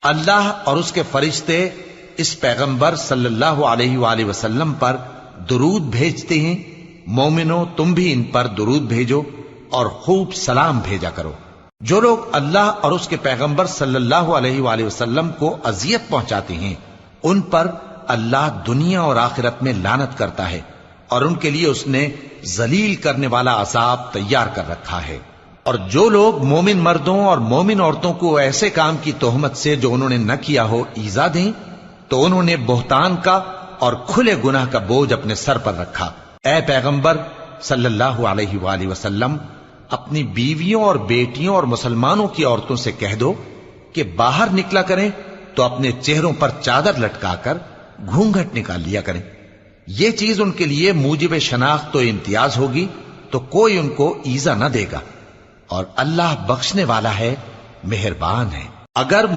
اللہ اور اس کے فرشتے اس پیغمبر صلی اللہ علیہ وآلہ وسلم پر درود بھیجتے ہیں، مومنو تم بھی ان پر درود بھیجو اور خوب سلام بھیجا کرو۔ جو لوگ اللہ اور اس کے پیغمبر صلی اللہ علیہ وآلہ وسلم کو اذیت پہنچاتے ہیں ان پر اللہ دنیا اور آخرت میں لعنت کرتا ہے، اور ان کے لیے اس نے ذلیل کرنے والا عذاب تیار کر رکھا ہے۔ اور جو لوگ مومن مردوں اور مومن عورتوں کو ایسے کام کی تہمت سے جو انہوں نے نہ کیا ہو ایذا دیں تو انہوں نے بہتان کا اور کھلے گناہ کا بوجھ اپنے سر پر رکھا۔ اے پیغمبر صلی اللہ علیہ وآلہ وسلم، اپنی بیویوں اور بیٹیوں اور مسلمانوں کی عورتوں سے کہہ دو کہ باہر نکلا کریں تو اپنے چہروں پر چادر لٹکا کر گھونگھٹ نکال لیا کریں، یہ چیز ان کے لیے موجب شناخت و امتیاز ہوگی تو کوئی ان کو ایذا نہ دے گا، اور اللہ بخشنے والا ہے، مہربان ہے۔ اگر